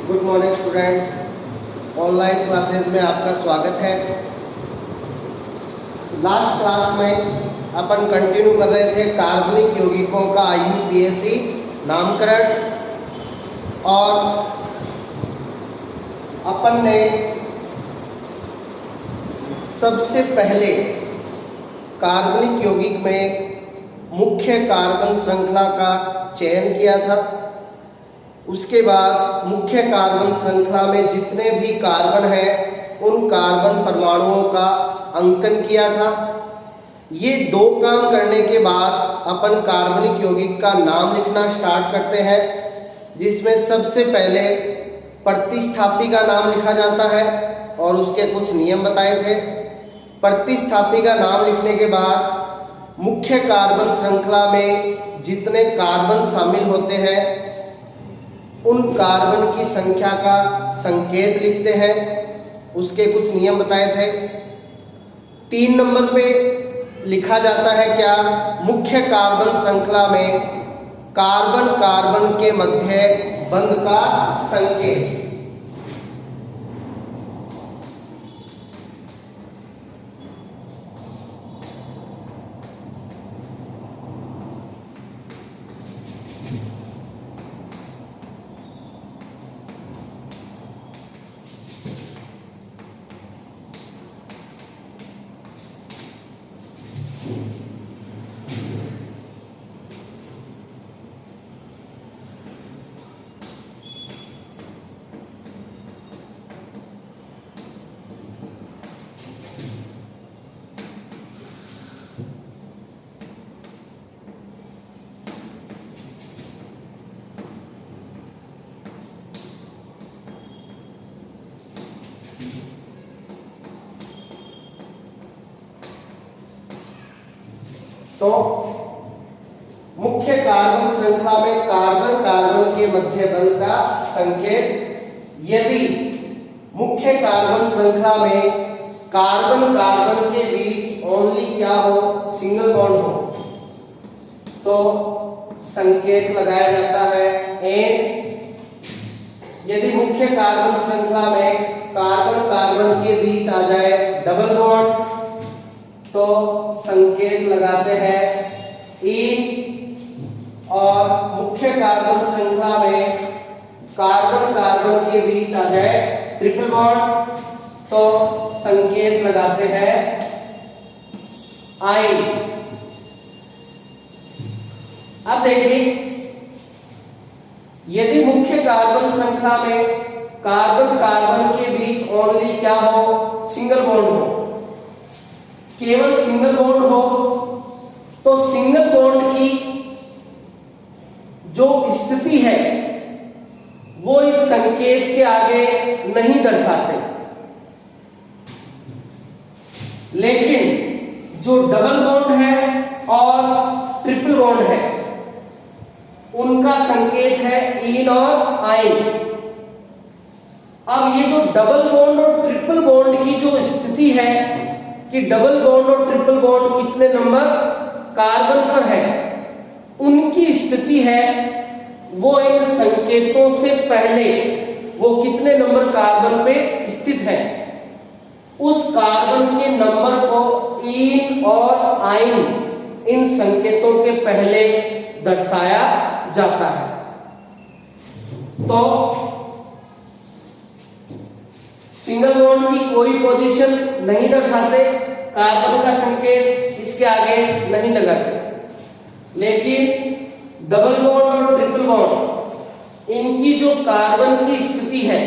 Good morning students, online classes में आपका स्वागत है। लास्ट क्लास में अपन कंटिन्यू कर रहे थे कार्बनिक यौगिकों का IUPAC नामकरण, और अपन ने सबसे पहले कार्बनिक यौगिक में मुख्य कार्बन श्रृंखला का चयन किया था। उसके बाद मुख्य कार्बन श्रृंखला में जितने भी कार्बन हैं उन कार्बन परमाणुओं का अंकन किया था। ये दो काम करने के बाद अपन कार्बनिक यौगिक का नाम लिखना स्टार्ट करते हैं, जिसमें सबसे पहले प्रतिस्थापी का नाम लिखा जाता है और उसके कुछ नियम बताए थे। प्रतिस्थापी का नाम लिखने के बाद मुख्य कार्बन श्रृंखला में जितने कार्बन शामिल होते हैं उन कार्बन की संख्या का संकेत लिखते हैं, उसके कुछ नियम बताए थे। 3 नंबर पे लिखा जाता है क्या, मुख्य कार्बन श्रृंखला में कार्बन कार्बन के मध्य बंध का संकेत। तो मुख्य कार्बन श्रृंखला में कार्बन कार्बन के मध्य बल का संकेत। यदि मुख्य कार्बन श्रृंखला में कार्बन कार्बन के बीच ओनली क्या हो, सिंगल बॉन्ड हो, तो संकेत लगाया जाता है N। यदि मुख्य कार्बन श्रृंखला में कार्बन कार्बन के बीच आ जाए डबल बॉन्ड, तो संकेत लगाते हैं E। और मुख्य कार्बन श्रृंखला में कार्बन कार्बन के बीच आ जाए ट्रिपल बॉन्ड, तो संकेत लगाते हैं I। अब देखिए, यदि मुख्य कार्बन श्रृंखला में कार्बन कार्बन के बीच ओनली क्या हो, सिंगल बॉन्ड हो, केवल सिंगल बॉन्ड हो, तो सिंगल बॉन्ड की जो स्थिति है वो इस संकेत के आगे नहीं दर्शाते, लेकिन जो डबल बॉन्ड है और ट्रिपल बॉन्ड है उनका संकेत है इन और आइन। अब ये जो डबल बॉन्ड और ट्रिपल बॉन्ड की जो स्थिति है कि डबल बॉन्ड और ट्रिपल बॉन्ड कितने नंबर कार्बन पर है, उनकी स्थिति है वो इन संकेतों से पहले वो कितने नंबर कार्बन पे स्थित है, उस कार्बन के नंबर को इन और आइन इन संकेतों के पहले दर्शाया जाता है। तो सिंगल बॉन्ड की कोई पोजीशन नहीं दर्शाते, कार्बन का संकेत इसके आगे नहीं लगाते, लेकिन डबल बॉन्ड और ट्रिपल बॉन्ड इनकी जो कार्बन की स्थिति है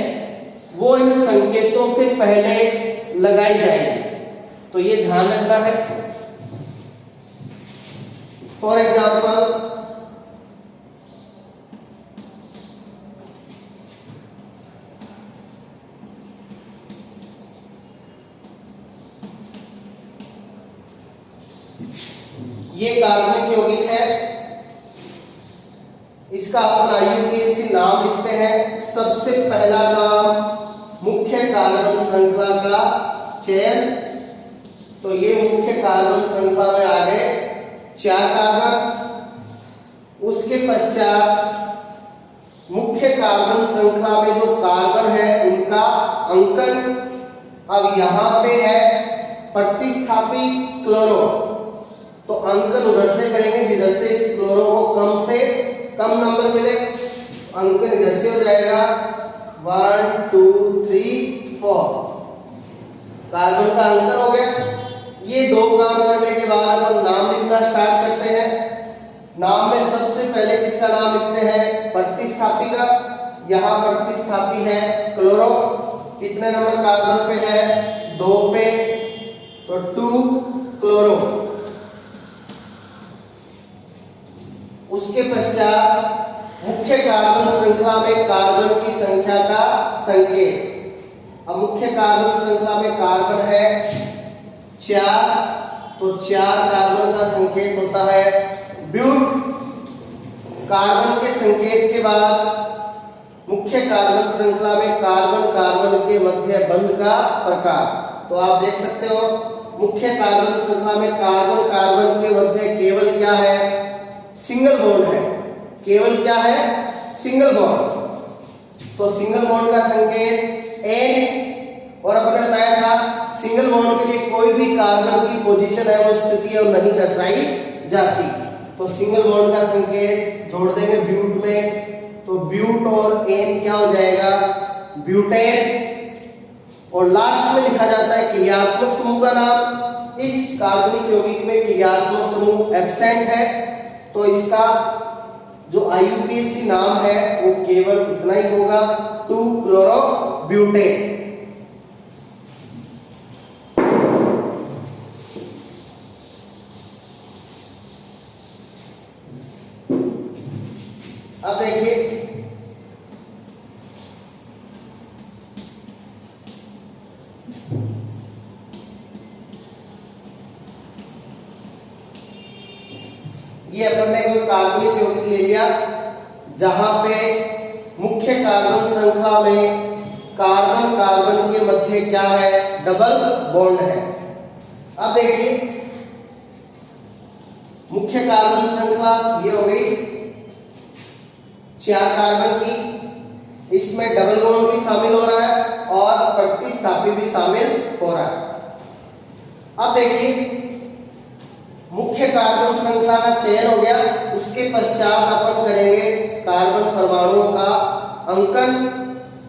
वो इन संकेतों से पहले लगाई जाएगी, तो ये ध्यान रखना है। फॉर एग्जाम्पल, ये कार्बनिक यौगिक है, इसका अपना IUPAC नाम लिखते हैं। सबसे पहला काम मुख्य कार्बन श्रृंखला का चयन, तो ये मुख्य कार्बन श्रृंखला में आ गए 4 कार्बन। उसके पश्चात मुख्य कार्बन श्रृंखला में जो कार्बन अब यहाँ पे है प्रतिस्थापी क्लोरो, तो अंकन उधर से करेंगे जिधर से इस क्लोरो को कम से कम नंबर मिले। अंकन इधर से हो जाएगा 1 2 3 4, कार्बन का अंकन हो गया। ये दो काम करने के बाद अपन नाम लिखना स्टार्ट करते हैं। नाम में सबसे पहले किसका नाम लिखते हैं? प्रतिस्थापी का। यहाँ प्रतिस्थापी है क्लोरो, कितने नंबर कार्बन पे है? 2 पे, तो 2 क्लोरो। उसके पश्चात मुख्य कार्बन श्रृंखला में कार्बन की संख्या का संकेत। अब मुख्य कार्बन श्रृंखला में कार्बन है 4, तो 4 कार्बन का संकेत होता है ब्यूट। कार्बन के संकेत के बाद मुख्य कार्बन श्रृंखला में कार्बन कार्बन के मध्य बंध का प्रकार। तो आप देख सकते हो मुख्य कार्बन श्रृंखला में कार्बन कार्बन के मध्य केवल क्या है? सिंगल बॉन्ड है। केवल क्या है? Single bond. तो सिंगल बॉन्ड का संकेत N, और अपने बताया था सिंगल बॉन्ड के लिए कोई भी कार्बन की पोजीशन है वो स्थिति और नहीं दर्शाई जाती। तो सिंगल बॉन्ड का संकेत जोड़ देंगे ब्यूट में, तो ब्यूट और N क्या हो जाएगा? ब्यूटेन। और लास्ट में लिखा जाता है क्रियात्मक समूह का नाम। इस कार्बनिक यौगिक में क्रियात्मक समूह एब्सेंट है, तो इसका जो IUPAC नाम है वो केवल इतना ही होगा 2 क्लोरोब्यूटेन। अब देखिए ये अपन ने कोई कार्बनिक यौगिक ले लिया जहां पे मुख्य कार्बन श्रृंखला में कार्बन कार्बन के मध्य क्या है? डबल बॉन्ड है। अब देखिए मुख्य कार्बन श्रृंखला ये हो गई 4 कार्बन की, इसमें डबल बॉन्ड भी शामिल हो रहा है और प्रतिस्थापी भी शामिल हो रहा है। अब देखिए मुख्य कार्बन श्रृंखला का चयन हो गया, उसके पश्चात अपन करेंगे कार्बन परमाणुओं का अंकन।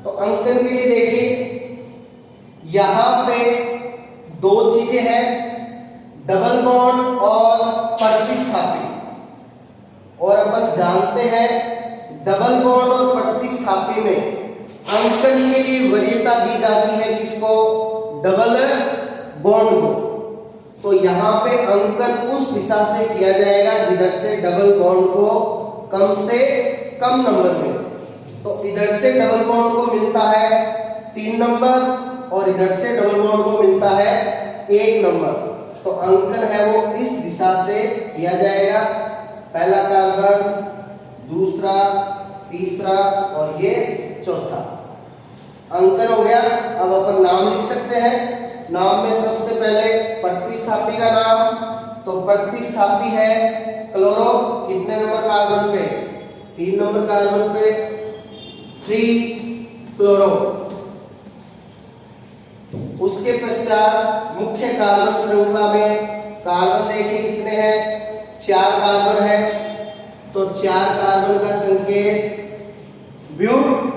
तो अंकन के लिए देखिए यहाँ पे 2 चीजें हैं, डबल बॉन्ड और प्रतिस्थापी। और अपन जानते हैं डबल बॉन्ड और प्रतिस्थापी में अंकन के लिए वरीयता दी जाती है किसको? डबल बॉन्ड को। तो यहाँ पे अंकन उस दिशा से किया जाएगा जिधर से डबल बॉन्ड को कम से कम नंबर मिले। तो इधर से डबल बॉन्ड को मिलता है 3 नंबर और इधर से डबल बॉन्ड को मिलता है 1 नंबर। तो अंकन है वो इस दिशा से किया जाएगा, पहला कार्बन, दूसरा, तीसरा और ये चौथा। अंकन हो गया। अब अपन नाम लिख सकते हैं। नाम में सबसे पहले प्रतिस्थापी का नाम, तो प्रतिस्थापी है क्लोरो, कितने नंबर कार्बन पे? 3 नंबर कार्बन पे 3 क्लोरो। उसके पश्चात मुख्य कार्बन श्रृंखला में कार्बन देखिए कितने हैं? 4 कार्बन है, तो 4 कार्बन का संकेत ब्यूट।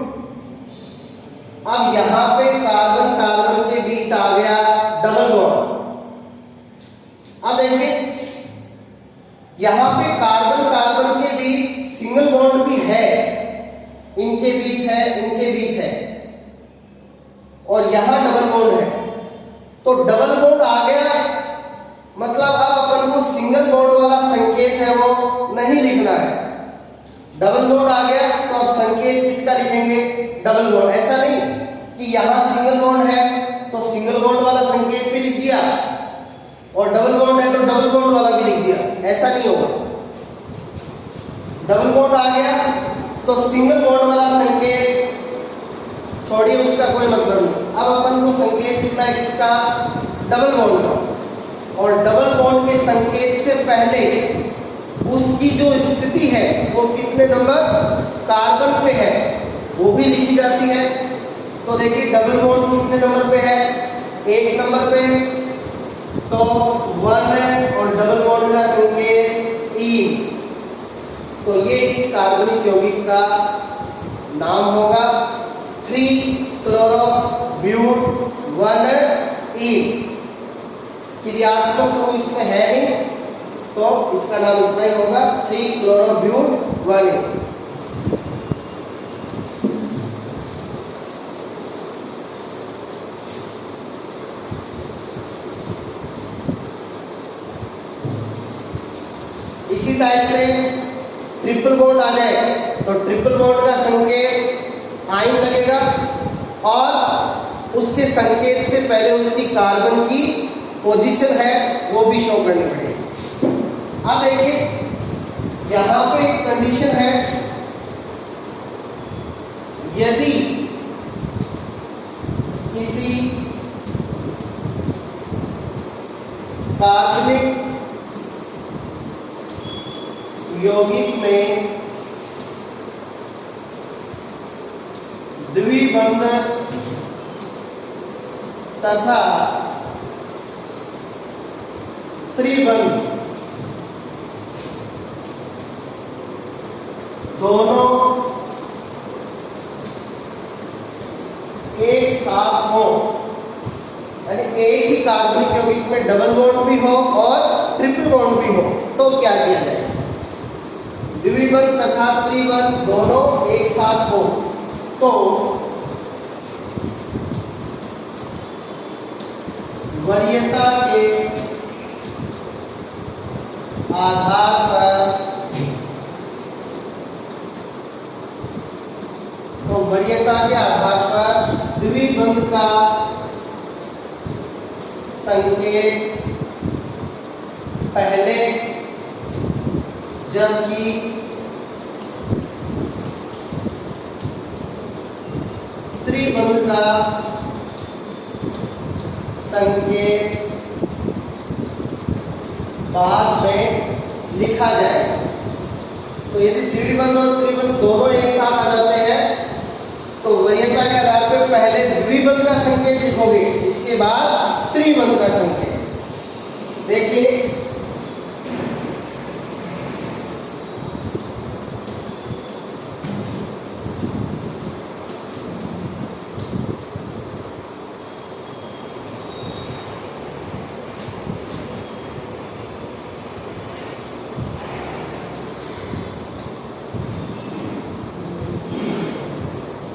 अब यहां पे कार्बन कार्बन के बीच आ गया डबल बॉन्ड। अब देखिए यहां पे कार्बन कार्बन के बीच सिंगल बॉन्ड भी है, इनके बीच है, इनके बीच है, और यहां डबल बॉन्ड है। तो डबल बॉन्ड आ गया, मतलब अब अपन को सिंगल बॉन्ड वाला संकेत है वो नहीं लिखना है। डबल बॉन्ड आ गया तो अब संकेत किसका लिखेंगे? Double bond. ऐसा नहीं कि यहां सिंगल बॉन्ड है तो सिंगल बॉन्ड वाला संकेत भी लिख दिया और डबल बॉन्ड है तो डबल बॉन्ड वाला भी लिख दिया, ऐसा नहीं होगा। डबल बॉन्ड आ गया तो सिंगल बॉन्ड वाला संकेत छोड़िए, उसका कोई मतलब नहीं। अब अपन को संकेत लिखना है किसका? डबल बॉन्ड का। और डबल बॉन्ड के संकेत से पहले उसकी जो स्थिति है वो कितने नंबर कार्बन पे है वो भी लिखी जाती है। तो देखिए डबल बॉन्ड कितने नंबर पे है? एक नंबर पे तो 1 और डबल बॉन्ड का संकेत ई, तो ये इस कार्बनिक यौगिक का नाम होगा 3-chloro-bute-1E। क्रियात्मक समूह इसमें है नहीं, तो इसका नाम इतना ही होगा 3-chloro-bute-1E। इसी टाइप से ट्रिपल बॉन्ड आ जाए तो ट्रिपल बॉन्ड का संकेत आयन लगेगा और उसके संकेत से पहले उसकी कार्बन की पोजीशन है वो भी शो करनी पड़ेगी। अब देखिए यहां पे एक कंडीशन है, यदि किसी कार्बनिक यौगिक में द्विबंध तथा त्रिबंध दोनों एक साथ हो, यानी एक ही कार्बनिक यौगिक में डबल बॉन्ड भी हो और ट्रिपल बॉन्ड भी हो, तो क्या किया जाए? द्विबंध तथा त्रिबंध दोनों एक साथ हो तो वरीयता के आधार पर द्विबंध का संकेत पहले जबकि त्रिबंध का संकेत बाद में लिखा जाएगा। तो यदि द्विबंध और त्रिबंध दोनों एक साथ आ जाते हैं तो वरीयता के आधार पर पहले द्विबंध का संकेत लिखोगे, इसके बाद त्रिबंध का संकेत। देखिए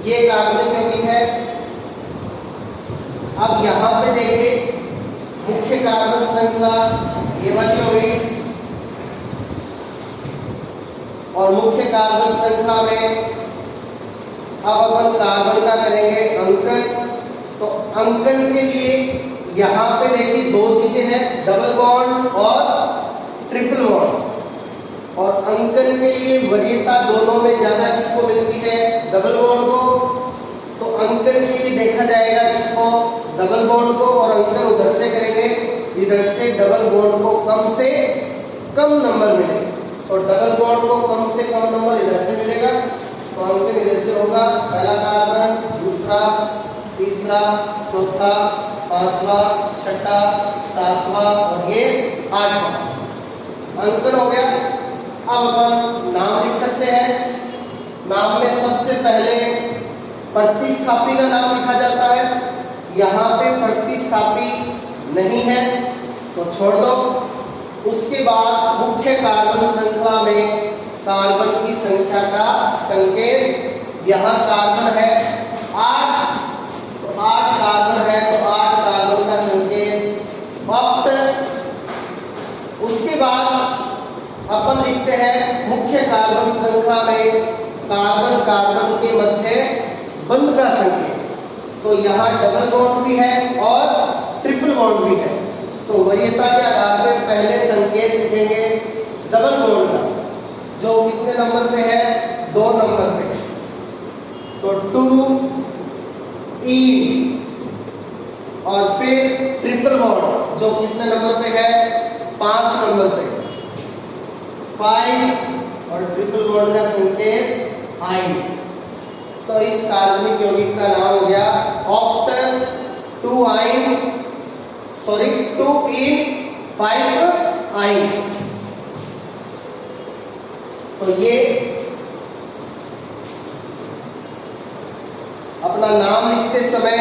ये कार्बनिक यौगिक है। अब यहां पे देखिए मुख्य कार्बन श्रृंखला ये वाली हो गई और मुख्य कार्बन श्रृंखला में अब अपन कार्बन का करेंगे अंकन। तो अंकन के लिए यहां पे देखिए दो चीजें हैं, डबल बॉन्ड और ट्रिपल बॉन्ड। और अंकन के लिए वरीयता दोनों में ज्यादा किसको मिलती है? डबल बॉन्ड को। तो अंकन के लिए देखा जाएगा किसको? डबल बॉन्ड को। और अंकन उधर से करेंगे, इधर से डबल बॉन्ड को कम से कम नंबर मिलेगा। तो डबल बॉन्ड को कम से कम नंबर इधर से मिलेगा, तो अंकन इधर से होगा। पहला कार्बन, दूसरा, तीसरा, चौथा, पांचवा, छठा, सातवां और ये आठवां अंकन हो गया। अब अपन नाम लिख सकते हैं। नाम में सबसे पहले प्रतिस्थापी का नाम लिखा जाता है। यहाँ पे प्रतिस्थापी नहीं है तो छोड़ दो। उसके बाद मुख्य कार्बन श्रृंखला में कार्बन की संख्या का संकेत, यहाँ कार्बन है 8, तो 8 कार्बन है तो 8 कार्बन का संकेत ऑक्ट। उसके बाद अपन लिखते हैं मुख्य कार्बन श्रृंखला में कार्बन कार्बन के मध्य बंध का संकेत। तो यहाँ डबल बॉन्ड भी है और ट्रिपल बॉन्ड भी है। तो वरीयता के आधार पर पहले संकेत लिखेंगे डबल बॉन्ड का, जो कितने नंबर पे है? 2 नंबर पे। तो 2E। और फिर ट्रिपल बॉन्ड जो कितने नंबर पे है? 5 नंबर पे 5। और ट्रिपल बॉन्ड का संकेत I। तो इस कार्बनिक यौगिक का नाम हो गया oct 2I sorry 2 in 5 I। तो ये अपना नाम लिखते समय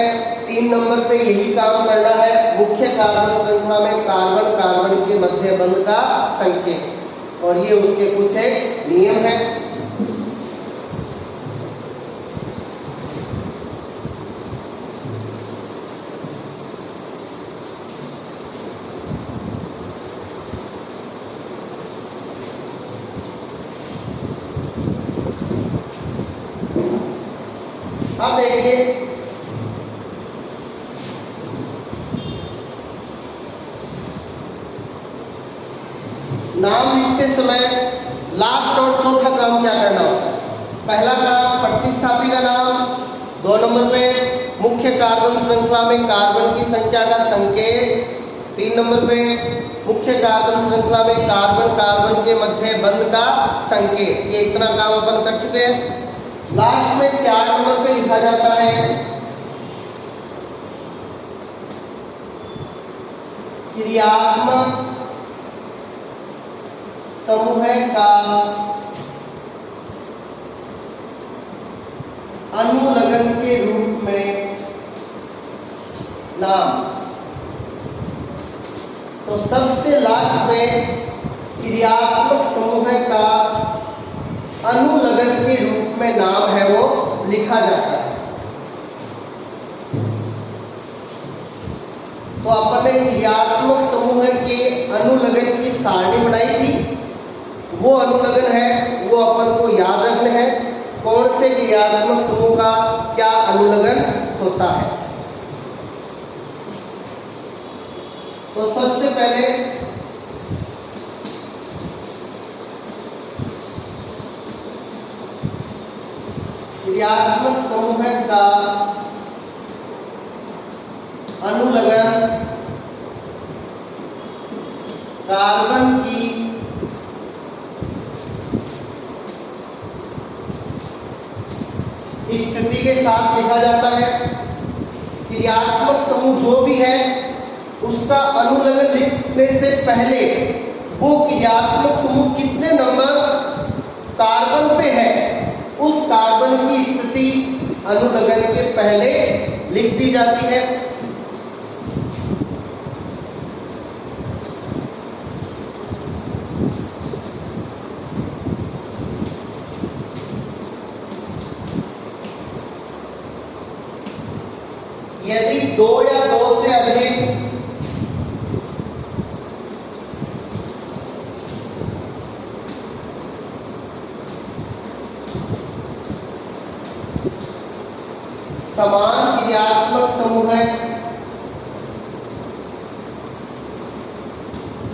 3 नंबर पे यही काम करना है। मुख्य कार्बन श्रृंखला में कार्बन कार्बन के मध्य बंध का संकेत, और ये उसके कुछ एक नियम है। अब देखिए नाम लिखते समय लास्ट और चौथा काम क्या करना होता है। पहला काम प्रतिस्थापी का नाम, 2 नंबर पे मुख्य कार्बन श्रृंखला में कार्बन की संख्या का संकेत, 3 नंबर पे मुख्य कार्बन श्रृंखला में कार्बन कार्बन के मध्य बंध का संकेत। ये इतना काम अपन कर चुके हैं। लास्ट में 4 नंबर पे लिखा जाता है क्रियात्मक समूह का अनुलग्न के रूप में नाम। तो सबसे लास्ट में क्रियात्मक समूह का अनुलग्न के रूप में नाम है वो लिखा जाता है। तो अपन ने क्रियात्मक समूह के अनुलग्न की सारणी बनाई थी। वो अनुलग्न है वो अपन को याद रखने हैं, कौन से क्रियात्मक समूह का क्या अनुलग्न होता है। तो सबसे पहले क्रियात्मक समूह का अनुलग्न कार्बन की स्थिति के साथ लिखा जाता है। क्रियात्मक समूह जो भी है उसका अनुलग्न लिखने से पहले वो क्रियात्मक समूह कितने नंबर कार्बन पे है उस कार्बन की स्थिति अनुलग्न के पहले लिख दी जाती है। यदि 2 या 2 से अधिक समान क्रियात्मक समूह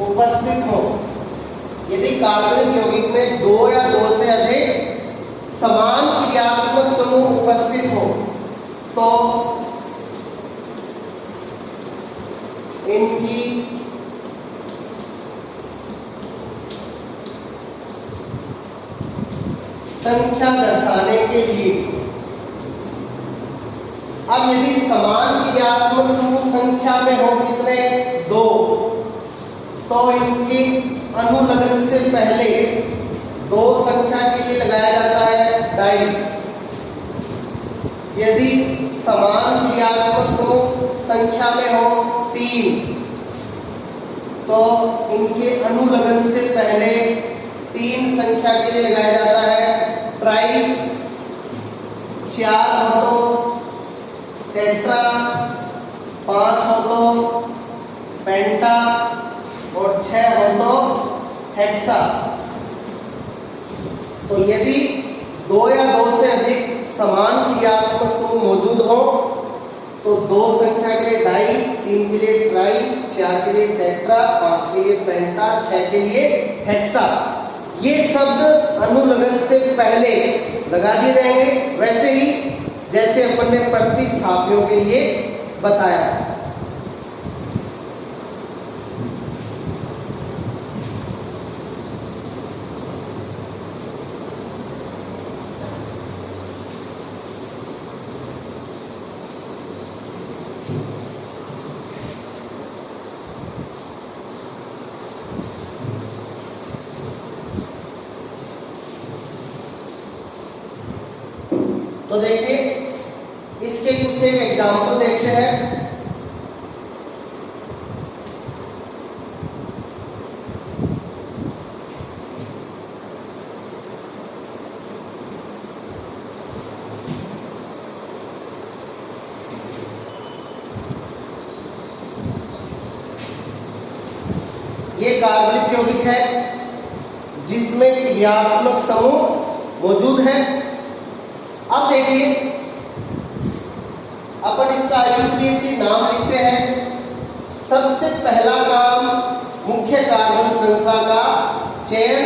उपस्थित हो, यदि कार्बनिक यौगिक में 2 या 2 से अधिक समान क्रियात्मक समूह उपस्थित हो तो इनकी संख्या दर्शाने के लिए, अब यदि समान क्रियात्मक समूह संख्या में हो कितने 2, तो इनके अनुलग्न से पहले 2 संख्या के लिए लगाया जाता है डाई। यदि समान क्रियात्मक समूह संख्या में हो 3, तो इनके अनुलग्न से पहले 3 संख्या के लिए लगाया जाता है ट्राई। 4 हो तो टेट्रा, 5 हो तो पेंटा और 6 हो तो हेक्सा। तो यदि 2 या 2 से अधिक समान क्रियात्मक समूह मौजूद हो तो 2 संख्या के लिए डाई, 3 के लिए ट्राई, 4 के लिए टेट्रा, 5 के लिए पेंटा, 6 के लिए हेक्सा। ये शब्द अनुलग्न से पहले लगा दिए जाएंगे, वैसे ही जैसे अपन ने प्रतिस्थापियों के लिए बताया था। तो देखिए इसके कुछ एक एग्जाम्पल देखते हैं। ये कार्बनिक यौगिक है जिसमें क्रियात्मक समूह मौजूद है। अब देखिए अपन इसका IUPAC नाम लिखते हैं। सबसे पहला काम मुख्य कार्बन श्रृंखला का चयन,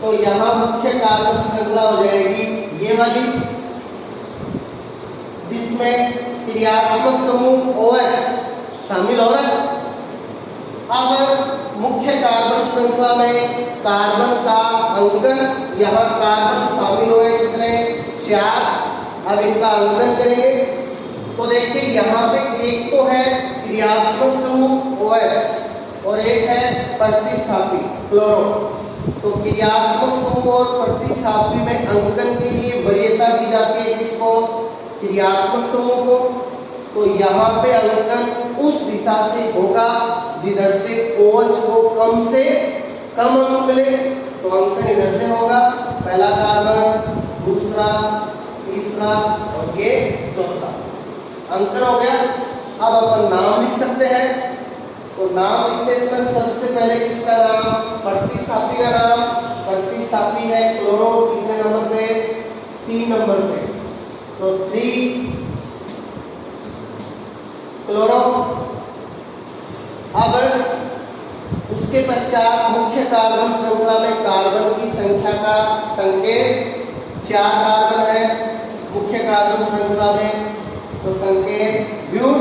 तो यहाँ मुख्य कार्बन श्रृंखला हो जाएगी ये वाली जिसमें क्रियात्मक समूह OH शामिल हो रहा है। अब मुख्य कार्बन श्रृंखला में कार्बन का अंकन, यहाँ कार्बन शामिल हुए कितने 4। अब इनका अंकन करेंगे तो देखिए यहाँ पे एक तो है क्रियात्मक समूह OH और एक है प्रतिस्थापी क्लोरो। तो क्रियात्मक समूह और प्रतिस्थापी में अंकन के लिए वरीयता दी जाती है किसको, क्रियात्मक समूह को। तो यहाँ पे अंकन उस दिशा से होगा जिधर से OH को कम से कम अंक मिले, तो अंकन इधर से होगा, पहला कार्बन, दूसरा, तीसरा और ये चौथा अंकन हो गया। अब अपन नाम लिख सकते हैं, तो नाम लिखते इसमें सबसे पहले किसका नाम, प्रतिस्थापी का नाम। प्रतिस्थापी है क्लोरो, कितने नंबर पे, 3 नंबर पे, तो 3 क्लोरो। अब उसके पश्चात मुख्य कार्बन श्रृंखला में कार्बन की संख्या का संकेत 4 कार्बन है मुख्य कार्बन श्रृंखला में, तो संकेत ब्यूट।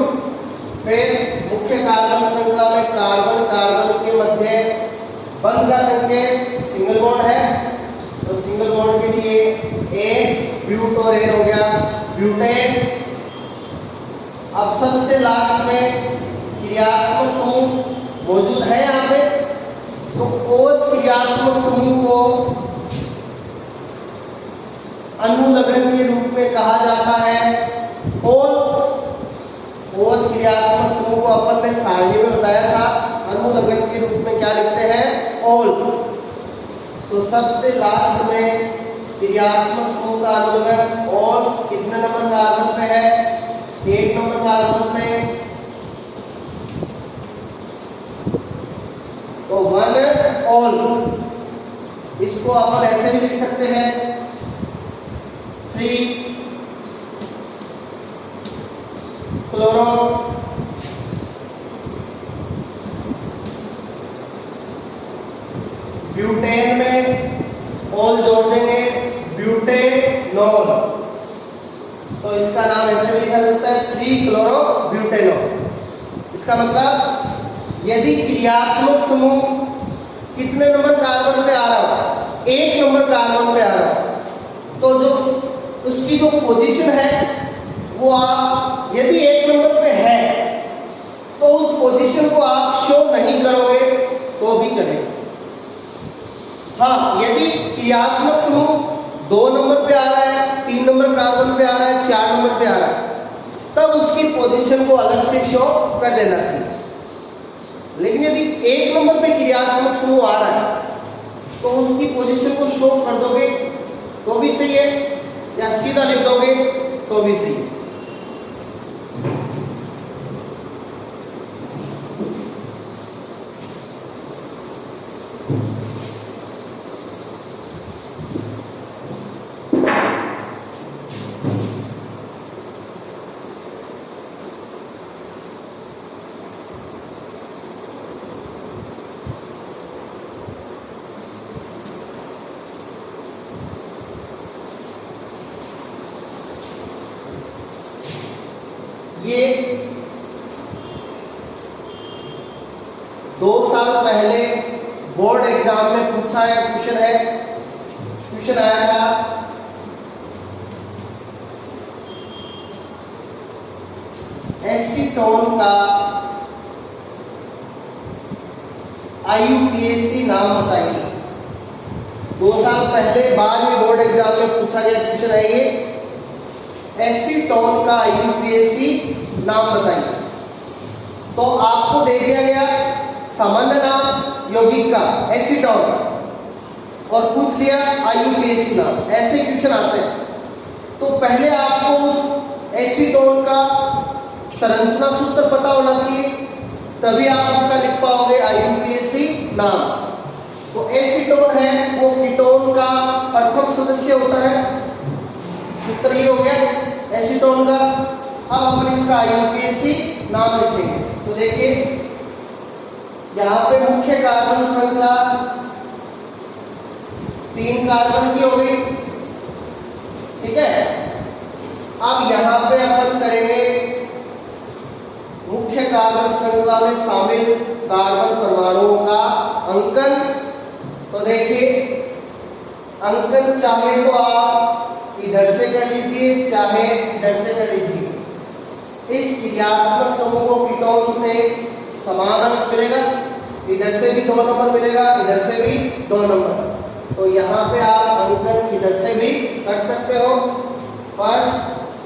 फिर मुख्य कार्बन श्रृंखला में कार्बन कार्बन के मध्य बंध का संकेत सिंगल बॉन्ड है, तो सिंगल बॉन्ड के लिए ए ब्यूट और एन हो गया ब्यूटेन। अब सबसे लास्ट में क्रियात्मक समूह मौजूद है यहाँ पे, तो OH क्रियात्मक समूह को अनुलग्न के रूप में कहा जाता है ओल। OH क्रियात्मक समूह को अपन ने सारणी में बताया था, अनुलग्न के रूप में क्या लिखते हैं, ओल। तो सबसे लास्ट में क्रियात्मक समूह का अनुलग्न ओल कितने नंबर कार्बन पे है, 1 नंबर कार्बन पे, तो 1 ऑल। इसको अपन ऐसे भी लिख सकते हैं 3 क्लोरो, ब्यूटेन में ऑल जोड़ देंगे ब्यूटेनॉल, तो इसका नाम ऐसे भी लिखा जाता है 3 क्लोरो ब्यूटेनॉल। इसका मतलब यदि क्रियात्मक समूह कितने नंबर कार्बन पे आ रहा हो, 1 नंबर कार्बन पे आ रहा हो, तो जो उसकी जो पोजीशन है वो आप यदि 1 नंबर पे है तो उस पोजीशन को आप शो नहीं करोगे तो भी चलेगा। हाँ, यदि क्रियात्मक समूह 2 नंबर पे आ रहा है, 3 नंबर कार्बन पे आ रहा है, 4 नंबर पे आ रहा है, तब उसकी पोजीशन को अलग से शो कर देना चाहिए। लेकिन यदि 1 नंबर पे क्रियात्मक समूह आ रहा है तो उसकी पोजीशन को शो कर दोगे तो भी सही है, या सीधा लिख दोगे तो भी सही है। ये 2 साल पहले बोर्ड एग्जाम में पूछा है क्वेश्चन है, क्वेश्चन आया था एसीटोन का IUPAC नाम बताइए। 2 साल पहले बाद में बोर्ड एग्जाम में पूछा गया क्वेश्चन है ये। एसीटोन का आईयूपीएसी नाम बताइए। तो आपको दे दिया गया सामान्य नाम यौगिक का एसीटोन और पूछ दिया आईयूपीएसी नाम, ऐसे क्वेश्चन आते हैं। तो पहले आपको उस एसीटोन का संरचना सूत्र पता होना चाहिए, तभी आप उसका लिख पाओगे आईयूपीएसी नाम। तो एसीटोन है वो कीटोन का प्रथम सदस्य होता है, सूत्र ये हो गया एसीटोन का। अब हम इसका आईयूपीएसी नाम लिखेंगे। तो देखिए यहाँ पे मुख्य कार्बन श्रृंखला 3 कार्बन की हो गई, ठीक है। अब यहाँ पे अपन करेंगे मुख्य कार्बन श्रृंखला में शामिल कार्बन परमाणुओं का अंकन। तो देखिए अंकन चाहे तो आप इधर से कर लीजिए, चाहे इधर से कर लीजिए। इस क्रियात्मक समूह को कीटोन से समान अंक मिलेगा, इधर से भी 2 नंबर मिलेगा, इधर से भी 2 नंबर। तो यहाँ पे आप अंकन इधर से भी कर सकते हो, फर्स्ट,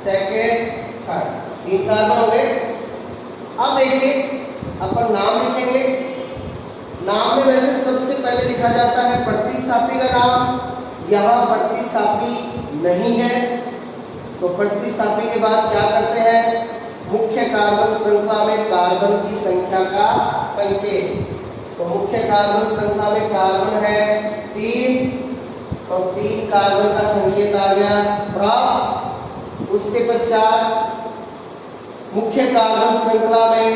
सेकेंड, थर्ड, 3 कार्बन हो गए। अब देखिए अपन नाम लिखेंगे। नाम में वैसे सबसे पहले लिखा जाता है प्रतिस्थापी का नाम, यहाँ प्रतिस्थापी नहीं है, तो प्रतिस्थापी के बाद क्या करते हैं, मुख्य कार्बन श्रृंखला में कार्बन की संख्या का संकेत। तो मुख्य कार्बन श्रृंखला में कार्बन है 3, तो 3 कार्बन का संकेत आ गया प्राप्त। उसके पश्चात मुख्य कार्बन श्रृंखला में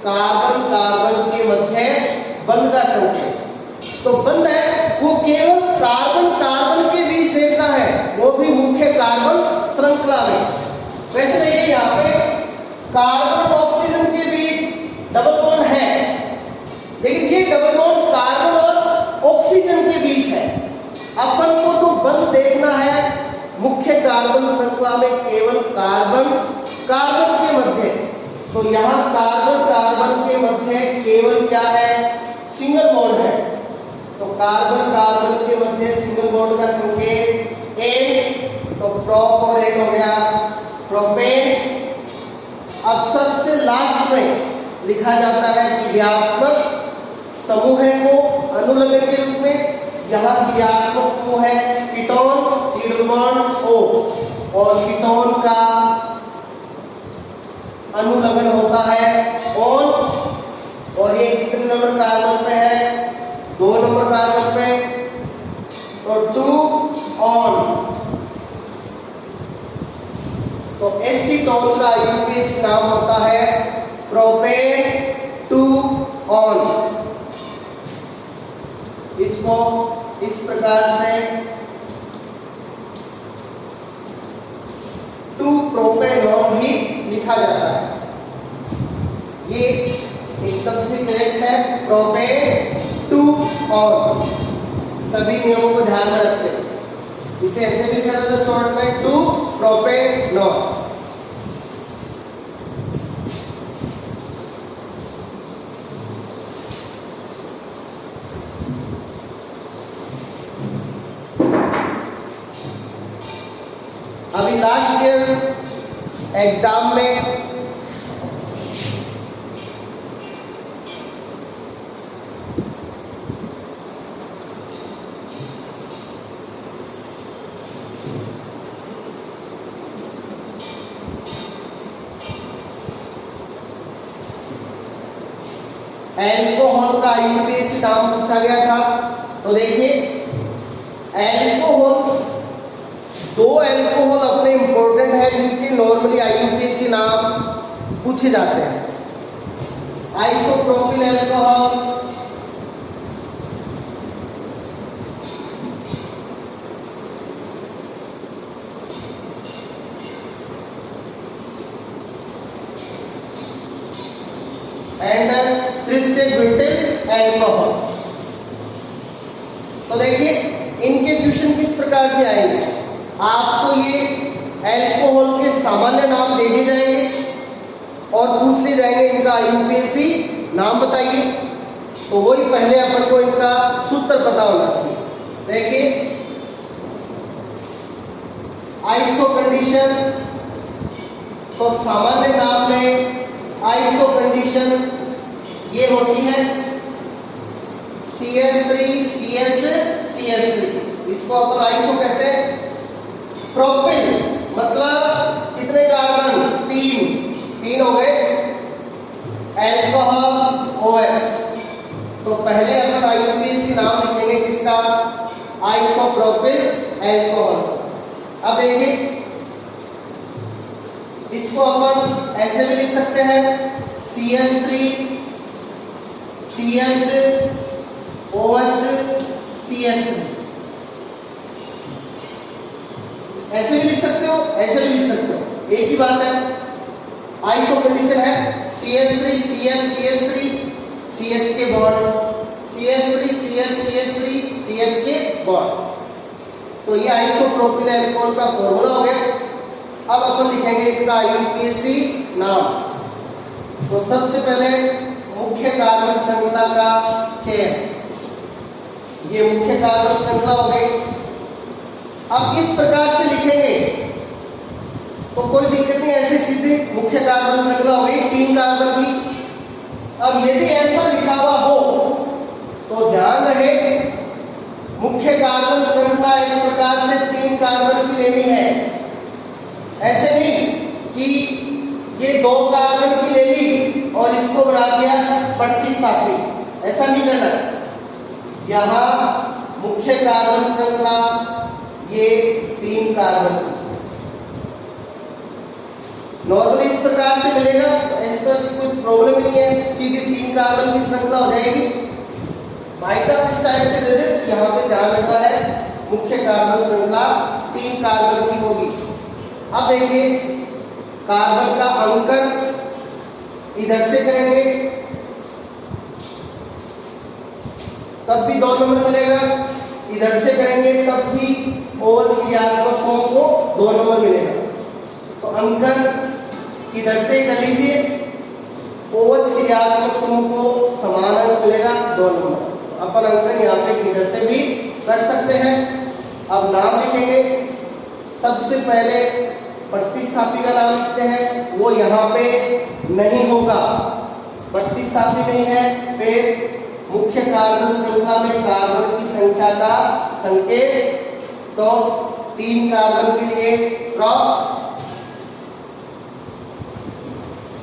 कार्बन कार्बन के मध्य बंध का संकेत। तो बंध है वो केवल कार्बन कार्बन के बीच देखना है, वो भी मुख्य कार्बन श्रृंखला में। वैसे देखिए यहाँ पे कार्बन और ऑक्सीजन के बीच डबल बॉन्ड है, लेकिन ये डबल बॉन्ड कार्बन और ऑक्सीजन के बीच है। अपन को तो बंध देखना है मुख्य कार्बन श्रृंखला में केवल कार्बन कार्बन के मध्य। तो यहाँ कार्बन कार्बन के मध्य केवल क्या है, सिंगल बॉन्ड है। तो कार्बन कार्बन के मध्य सिंगल बॉन्ड का संकेत N, तो प्रोप और N हो गया प्रोपेन। अब सबसे लास्ट में लिखा जाता है क्रियात्मक समूह को अनुलग्न के रूप में। यहाँ क्रियात्मक समूह है ketone, C double bond O, और कीटोन का अनुलग्न होता है ऑन। और ये कितने नंबर कार्बन पे है, 2 नंबर कार्बन पे, तो 2 ऑन। तो एसीटोन का आईयूपीएसी नाम होता है प्रोपेन 2 ऑन। इसको इस प्रकार से 2 प्रोपेनॉन भी लिखा जाता है। ये एकदम से करेक्ट है, प्रोपेन 2 ऑन। सभी नियमों को ध्यान में रखते हैं। इसे ऐसे भी लिखा जाता है शॉर्ट में 2 प्रोपेनॉन। अभी लास्ट ईयर एग्जाम में एल्कोहल का आईयूपीएसी नाम पूछा गया था। तो देखिए एल्कोहल, 2 एल्कोहल अपने इंपॉर्टेंट है जिनके नॉर्मली आईयूपीएसी नाम पूछे जाते हैं। आइसोप्रोपिल एल्कोहल, एंड तृतीय ब्यूटिल एल्कोहल। तो देखिए इनके क्वेश्चन किस प्रकार से आएंगे। आपको ये एल्कोहल के सामान्य नाम दे दिए जाएंगे और पूछ लिए जाएंगे इनका आईयूपीएसी नाम बताइए। तो वही पहले अपन को इनका सूत्र पता होना चाहिए। देखिए आइसो कंडीशन तो सामान्य नाम में आइसो कंडीशन ये होती है CH3CH3, इसको अपन आइसो कहते हैं। प्रोपिल मतलब कितने कार्बन, 3 हो गए, एल्कोहल OH। तो पहले अपन IUPAC नाम लिखेंगे किसका, आइसोप्रोपिल एल्कोहल। अब देखिए इसको अपन ऐसे भी लिख सकते हैं CH3 CH OH CH3, ऐसे भी लिख सकते हो, ऐसे भी लिख सकते हो, एक ही बात है। आइसो कंडीशन है CH3 CH CH3 CH के bond, CH3 CH CH3 CH के बॉन्ड। तो ये आइसोप्रोपिल एल्कोहल का फॉर्मूला हो गया। अब अपन लिखेंगे इसका IUPAC नाम। तो सबसे पहले मुख्य कार्बन श्रृंखला का चयन, ये मुख्य कार्बन श्रृंखला हो गई। अब इस प्रकार से लिखेंगे तो कोई दिक्कत नहीं, ऐसे सीधे मुख्य कार्बन श्रृंखला हो गई 3 कार्बन की। अब यदि ऐसा लिखा हुआ हो तो ध्यान रहे मुख्य कार्बन श्रृंखला इस प्रकार से 3 कार्बन की लेनी है। ऐसे नहीं कि ये 2 कार्बन की ले ली और इसको बना दिया प्रतिस्थापी, ऐसा नहीं करना। यहाँ मुख्य कार्बन श्रृंखला ये 3 कार्बन की नॉर्मली इस प्रकार से मिलेगा, तो इस पर कोई प्रॉब्लम नहीं है, सीधी 3 कार्बन की श्रृंखला हो जाएगी। भाई साहब इस टाइप से दे दे, यहाँ पे ध्यान रखना है मुख्य कार्बन श्रृंखला 3 कार्बन की होगी। अब देखिए कार्बन का अंकन इधर से करेंगे तब भी 2 नंबर मिलेगा, इधर से करेंगे तब भी OH क्रियात्मक समूह को 2 नंबर मिलेगा। तो अंकन इधर से कर लीजिए, OH क्रियात्मक समूह को समान अंक मिलेगा 2 नंबर। तो अपन अंकन यहाँ पे इधर से भी कर सकते हैं। अब नाम लिखेंगे, सबसे पहले प्रतिस्थापी का नाम लिखते हैं, वो यहाँ पे नहीं होगा, प्रतिस्थापी नहीं है। फिर मुख्य कार्बन श्रृंखला में कार्बन की संख्या का संकेत, तो 3 कार्बन के लिए प्रोप,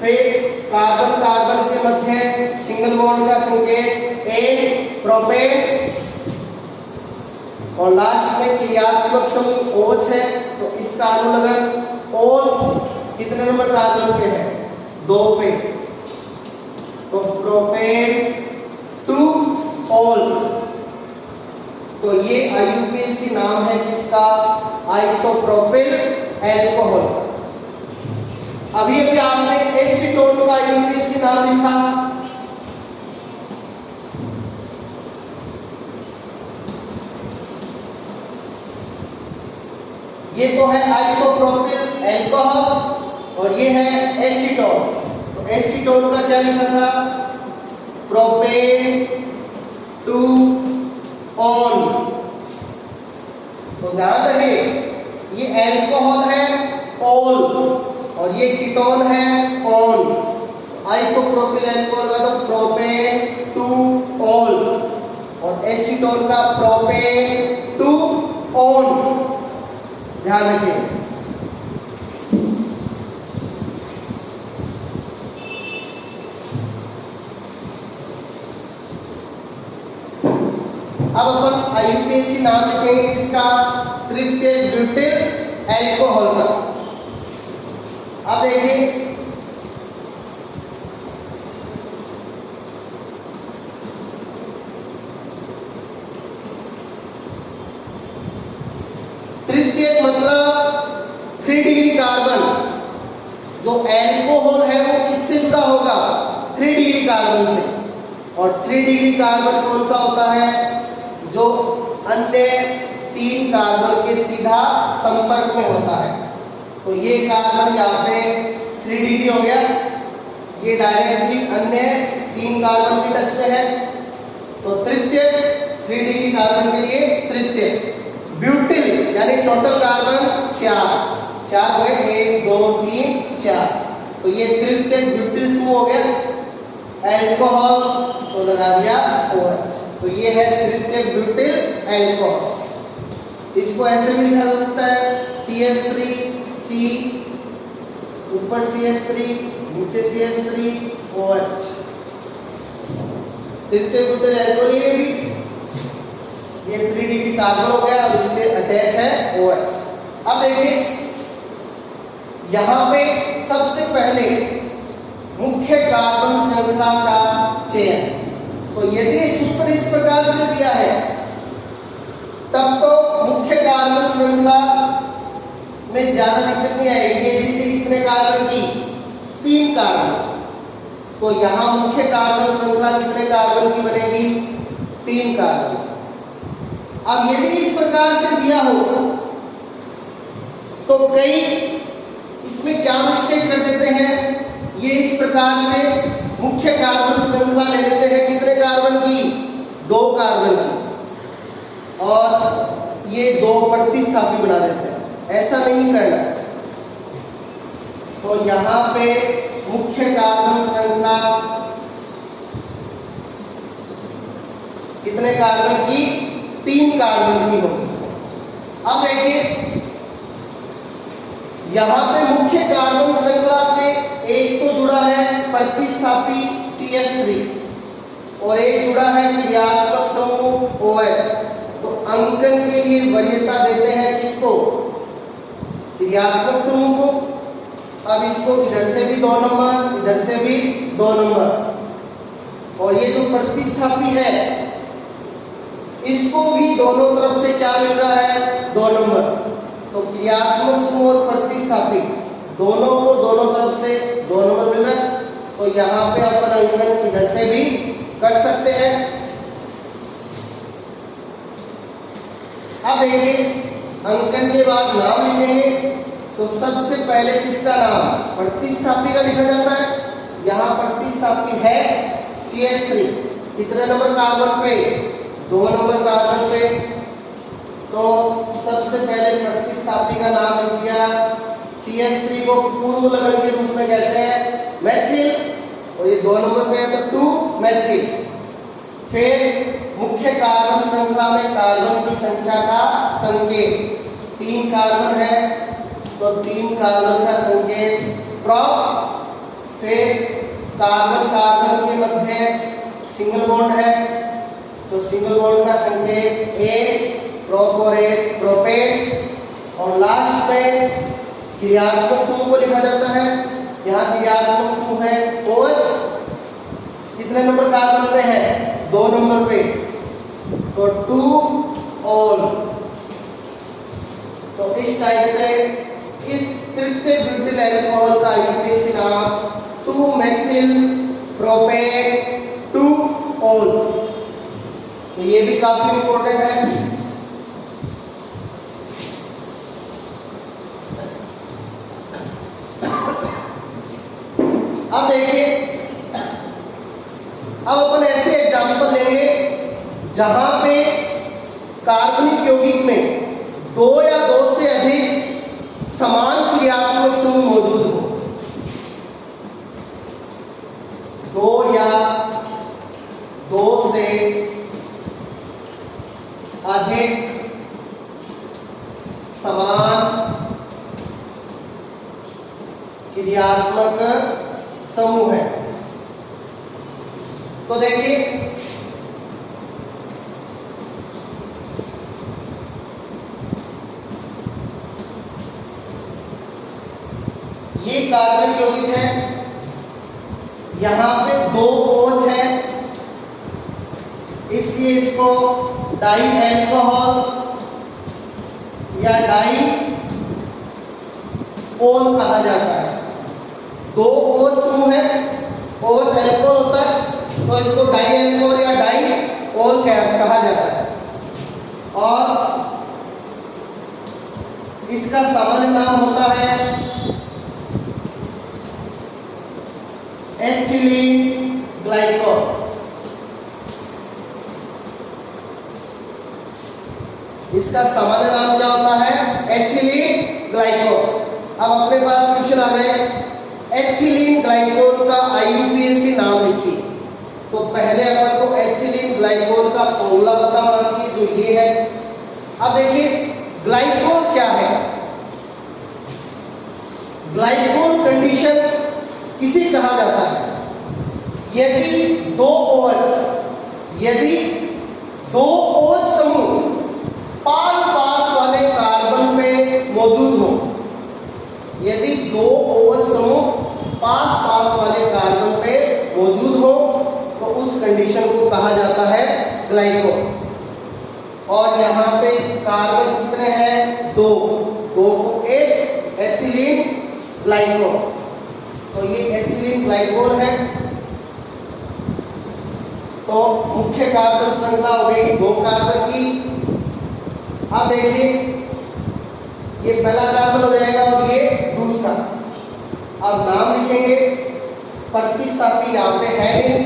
फिर कार्बन कार्बन के मध्य सिंगल बॉन्ड का संकेत एन, प्रोपेन, और लास्ट में क्रियात्मक समूह OH है तो इसका अनुलग्न ओल कितने नंबर कार्बन पे है, 2 पे, तो प्रोपेन टू ओल। तो ये IUPAC नाम है किसका, आइसोप्रोपिल एल्कोहल। अभी अभी आपने एसीटोन का IUPAC नाम लिखा, ये तो है आइसोप्रोपिल एल्कोहल और ये है एसीटोन। तो एसीटोन का क्या लिखा था, प्रोपेन टू ऑन। तो ध्यान रहे ये एल्कोहल है ऑल और ये कीटोन है ऑन। आइसोप्रोपिल एल्कोहल का तो प्रोपेन टू ऑल और एसीटोन का प्रोपेन टू ऑन, ध्यान रखिए। अब अपन IUPAC नाम लिखेंगे किसका, तृतीय ब्यूटिल एल्कोहल का। अब देखिए तृतीय मतलब 3 डिग्री कार्बन, जो एल्कोहल है वो किससे जुड़ा होगा, 3 डिग्री कार्बन से। और 3 डिग्री कार्बन कौन सा होता है, जो अन्य 3 कार्बन के सीधा संपर्क में होता है। तो ये कार्बन यहाँ पे 3 डिग्री हो गया, ये डायरेक्टली अन्य 3 कार्बन की टच में है, तो तृतीय 3 डिग्री कार्बन के लिए तृतीय। ब्यूटिल यानी टोटल कार्बन 4 4 हुए, 1 2 3 4। तो ये तृतीयक ब्यूटिल समूह हो गया। एल्कोहल तो लगा दिया OH। तो ये है तृतीयक ब्यूटिल एल्कोहल। इसको ऐसे भी लिखा जा सकता है CH3 C, ऊपर CH3 नीचे CH3 OH। तृतीयक ब्यूटिल एल्कोहल ये भी, ये 3 डिग्री कार्बन हो गया और इससे अटैच है OH। अब देखिए यहां पे सबसे पहले मुख्य कार्बन श्रृंखला का चयन। तो यदि सूत्र इस प्रकार से दिया है तब तो मुख्य कार्बन श्रृंखला में ज्यादा दिक्कत नहीं आएगी। ये सीधे कितने कार्बन की, 3 कार्बन। तो यहां मुख्य कार्बन श्रृंखला कितने कार्बन की बनेगी, 3 कार्बन। अब यदि इस प्रकार से दिया हो तो कई इसमें क्या मिस्टेक कर देते हैं, ये इस प्रकार से मुख्य कार्बन श्रृंखला ले लेते हैं कितने कार्बन की, 2 कार्बन की, और ये 2 प्रतिस्थापी बना देते हैं। ऐसा नहीं करना। तो यहां पे मुख्य कार्बन श्रृंखला कितने कार्बन की, 3 कार्बन की होगी। अब देखिए यहां पे मुख्य कार्बन श्रृंखला से एक तो जुड़ा है प्रतिस्थापी CH3 और एक जुड़ा है क्रियात्मक समूह OH। तो अंकन के लिए वरीयता देते हैं किसको, क्रियात्मक समूह को। अब इसको इधर से भी 2 नंबर, इधर से भी 2 नंबर, और ये जो प्रतिस्थापी है इसको भी दोनों तरफ से क्या मिल रहा है, 2 नंबर। तो क्रियात्मक समूह और प्रतिस्थापी दोनों को दोनों तरफ से 2 नंबर मिल रहा है। तो यहाँ पे अपन अंकन इधर से भी कर सकते हैं। अब देखिए अंकन के बाद नाम लिखेंगे। तो सबसे पहले किसका नाम, प्रतिस्थापी का लिखा जाता है। यहाँ प्रतिस्थापी है CH3, कितने नंबर कार्बन पे, 2 नंबर कार्बन पे। तो सबसे पहले प्रतिस्थापी का नाम लिख दिया। CH3 को पूर्व लग्न के रूप में कहते हैं मैथिल, और ये 2 नंबर पे है तो 2 मैथिल। फिर मुख्य कार्बन श्रृंखला में कार्बन की संख्या का संकेत, 3 कार्बन है तो 3 कार्बन का संकेत प्रोप। फिर कार्बन कार्बन के मध्य सिंगल बॉन्ड है तो सिंगल बॉन्ड का संकेत A, प्रोप और एक प्रोपेन। और लास्ट में क्रियात्मक समूह को लिखा जाता है। यहाँ क्रियात्मक समूह है OH, कितने नंबर कार्बन पे है, 2 नंबर पे, तो 2 ऑल। तो इस टाइप से इस तृतीय ब्यूटिल अल्कोहल का यूपीएससी नाम 2 मेथिल प्रोपेन 2 ऑल। तो ये भी काफी इंपॉर्टेंट है। अब देखिए अब अपन ऐसे एग्जाम्पल लेंगे जहां पे कार्बनिक यौगिक में 2 या 2 से अधिक समान क्रियात्मक समूह मौजूद हो। 2 या 2 से अधिक समान क्रियात्मक समूह है। तो देखिए ये कार्बनिक यौगिक है, यहां पे 2 OH है, इसलिए इसको डाई अल्कोहल या डाई ओल कहा जाता है। 2 OH समूह है, OH अल्कोहल होता है तो इसको डाई अल्कोहल या डाई ओल कहा जाता है। और इसका सामान्य नाम होता है एथिलीन ग्लाइकोल। इसका सामान्य नाम क्या होता है, एथिलीन ग्लाइकोल। अपने पास क्वेश्चन आ गए, एथिलीन ग्लाइकोल का IUPAC नाम लिखिए। तो पहले अपन को एथिलीन ग्लाइकोल का फॉर्मूला पता होना चाहिए, जो ये है। अब देखिए ग्लाइकोल क्या है। ग्लाइकोल कंडीशन किसे कहा जाता है? यदि दो OH समूह पास वाले कार्बन पे मौजूद हो, यदि दो OH समूह पास वाले कार्बन पे मौजूद हो तो उस कंडीशन को कहा जाता है ग्लाइकोल। और यहाँ पे कार्बन कितने हैं? दो को एक एथिलीन ग्लाइकोल। तो ये एथिलीन ग्लाइकोल है। तो मुख्य कार्बन श्रृंखला हो गई 2 कार्बन की। अब देखिए ये पहला कार्बन हो जाएगा और ये दूसरा। अब नाम लिखेंगे, प्रतिस्थापी यहाँ पे है नहीं।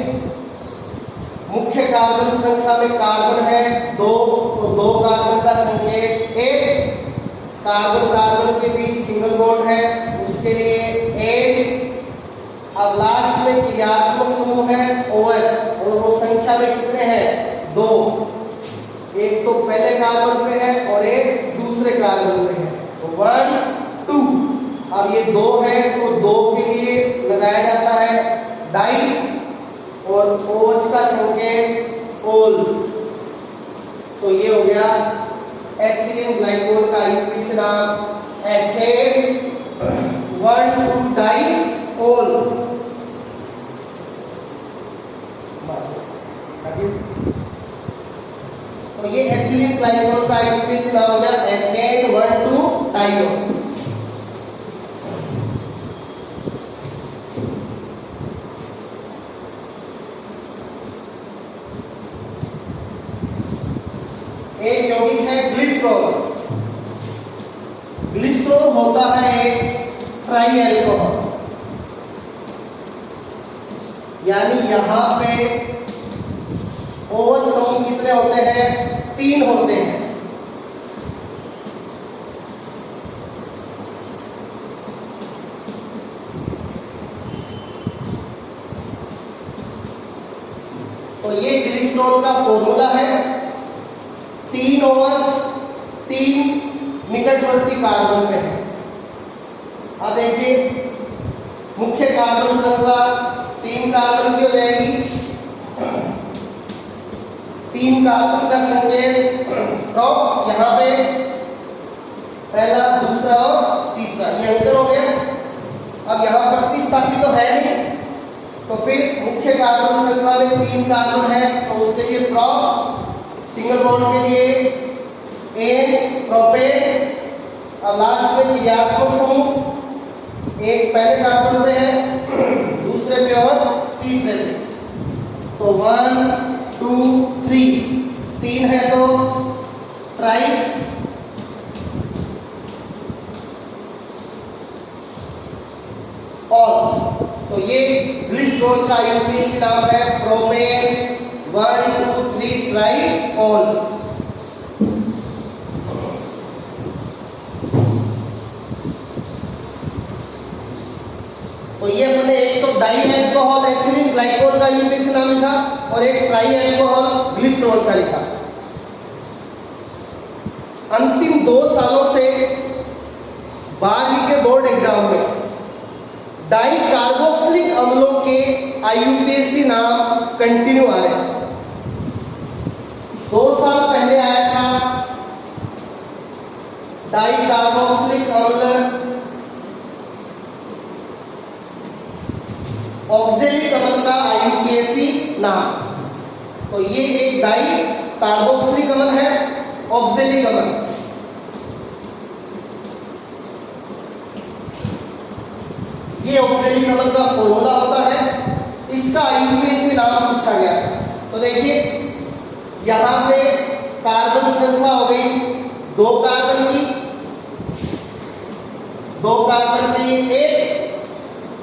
मुख्य कार्बन श्रृंखला में कार्बन है 2, तो 2 कार्बन का संकेत 1। कार्बन के बीच सिंगल बॉन्ड है, उसके लिए 1। अब लास्ट में क्रियात्मक समूह है OH, और वो संख्या में कितने हैं? 2। एक तो पहले कार्बन पे है और एक दूसरे कार्बन पे है, तो 1 2। अब ये 2 है तो 2 के लिए लगाया जाता है डाई, और OH का संकेत ओल। तो ये हो गया एथिलीन ग्लाइकोल का IUPAC नाम एथेन 1,2 डाई ओल। तो ये एथिलीन ग्लाइकोल का IUPAC नाम हो गया एथेन 1,2 डाइओल। एक यौगिक है ग्लिसरॉल। ग्लिसरॉल होता है एक ट्राई अल्कोहल, यानी यहां पे OH समूह कितने होते हैं? 3 होते हैं। तो ये ग्लिसरॉल का फॉर्मूला है। 3 OH 3 निकटवर्ती कार्बन पे है। अब देखिए मुख्य कार्बन श्रृंखला 3 कार्बन की हो जाएगी। 3 कार्बन का संकेत ड्रॉप यहाँ पे पहला, दूसरा और तीसरा, ये अंतर हो गया। अब यहाँ प्रतिस्थापी तो है नहीं, तो फिर मुख्य कार्बन श्रृंखला में 3 कार्बन है, तो उसके लिए प्रॉप, सिंगल बॉन्ड के लिए एन प्रोपेन। अब लास्ट में क्रियात्मक समूह, एक पहले कार्बन पे है, दूसरे पे और तीसरे पे, तो 1 2 3 है तो ट्राई। और तो ये ग्लिसरॉल का IUPAC नाम है प्रोपेन 1 2 3 ट्राई ऑल। तो ये अपने एक तो डाई अल्कोहल एथिलीन ग्लाइकोल का IUPAC नाम लिखा और एक ट्राई अल्कोहल ग्लिसरॉल का लिखा। अंतिम 2 सालों से 12वीं के बोर्ड एग्जाम में डाई कार्बोक्सिलिक अम्लों के IUPAC नाम कंटिन्यू आ रहे हैं। 2 साल पहले आया था डाई कार्बोक्सिलिक अम्ल ऑक्जेलिक अम्ल का IUPAC नाम। तो ये एक डाई कार्बोक्सिलिक अम्ल है, ऑक्जेलिक अम्ल। ये ऑक्जेलिक अम्ल का फॉर्मूला होता है, इसका IUPAC नाम पूछा गया। तो देखिए यहाँ पे कार्बन श्रृंखला हो गई 2 कार्बन की, 2 कार्बन के लिए 1,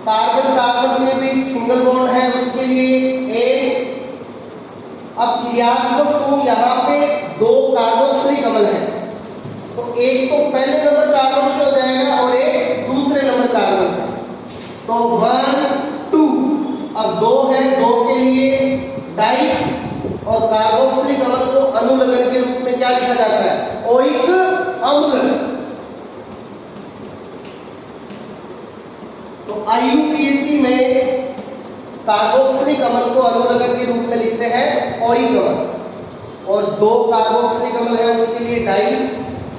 कार्बन के बीच सिंगल बॉन्ड है, उसके लिए 1। अब क्रियात्मक समूह यहाँ पे 2 कार्बोक्सिलिक अम्ल है, तो एक तो पहले नंबर कार्बन पे हो जाएगा और एक दूसरे तो 1 2, अब 2 है, 2 के लिए डाई और कार्बोक्सिलिक अम्ल को अनुलग्न के रूप में क्या लिखा जाता है? ओइक अम्ल। तो आईयूपीएसी में कार्बोक्सिलिक अम्ल को अनुलग्न के रूप में लिखते हैं ओइक अम्ल, और 2 कार्बोक्सिलिक अम्ल है उसके लिए डाई,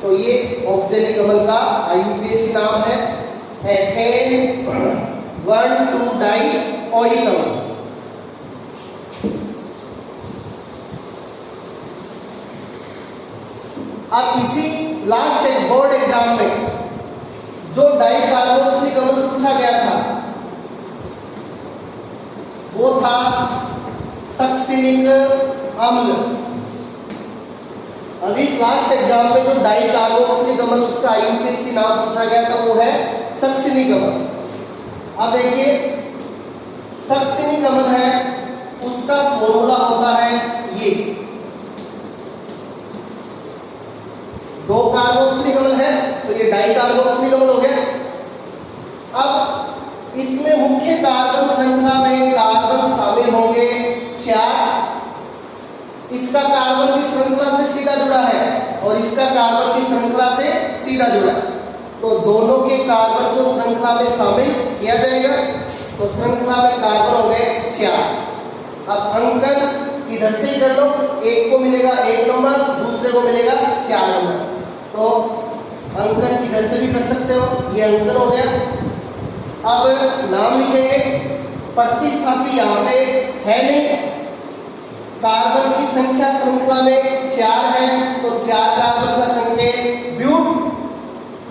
तो ये ऑक्सैलिक अम्ल का आईयूपीएसी नाम है एथेन 1,2 डाई ओइक अम्ल। अब इसी लास्ट एक बोर्ड एग्जाम में जो डाई कार्बोक्सिलिक अम्ल पूछा गया था वो था सक्सिनिक अम्ल। अब इस लास्ट एग्जाम में जो डाई कार्बोक्सिलिक अम्ल उसका आईयूपीएसी नाम पूछा गया था वो है सक्सिनिक अम्ल। अब देखिए सक्सिनिक अम्ल है, उसका फॉर्मूला होता है ये, 2 कार्बोक्सिलिक अम्ल है तो ये डाई कार्बोक्सिलिक अम्ल हो गया। अब इसमें मुख्य कार्बन श्रृंखला में कार्बन शामिल होंगे 4, इसका कार्बन की श्रृंखला से सीधा जुड़ा है और इसका कार्बन की श्रृंखला से सीधा जुड़ा है, तो दोनों के कार्बन को श्रृंखला में शामिल किया जाएगा, तो श्रृंखला में कार्बन हो गए 4। अब अंकन इधर से इधर लो, एक को मिलेगा 1 नंबर, दूसरे को मिलेगा 4 नंबर, तो अंकन इधर से भी कर सकते हो, ये अंकन हो गया। अब नाम लिखेंगे, प्रतिस्थापी यहाँ पे है नहीं, कार्बन की संख्या श्रृंखला में 4 है तो 4 कार्बन का संकेत ब्यूट,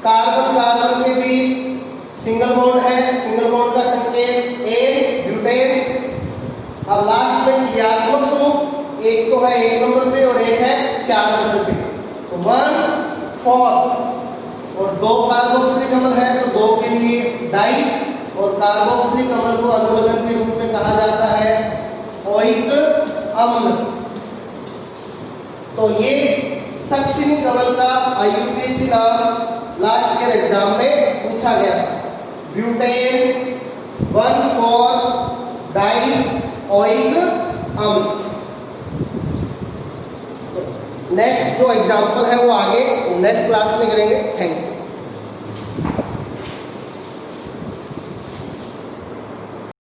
कार्बन कार्बन के बीच सिंगल बॉन्ड है, सिंगल बॉन्ड का संकेत एन ब्यूटेन। अब लास्ट में क्रियात्मक समूह, एक तो है 1 नंबर पे और एक है 4 नंबर पे, तो 1 4, और 2 कार्बोक्सिलिक अम्ल है तो 2 के लिए डाई, और कार्बोक्सिलिक अम्ल को अनुलग्न के रूप में कहा जाता है ओइक अम्ल। तो ये सक्सिनिक अम्ल का आईयूपीएसी नाम लास्ट ईयर एग्जाम में पूछा गया था, ब्यूटेन 1,4 डाई ओइक अम्ल। नेक्स्ट जो एग्जाम्पल है वो आगे नेक्स्ट क्लास में करेंगे। Thank you.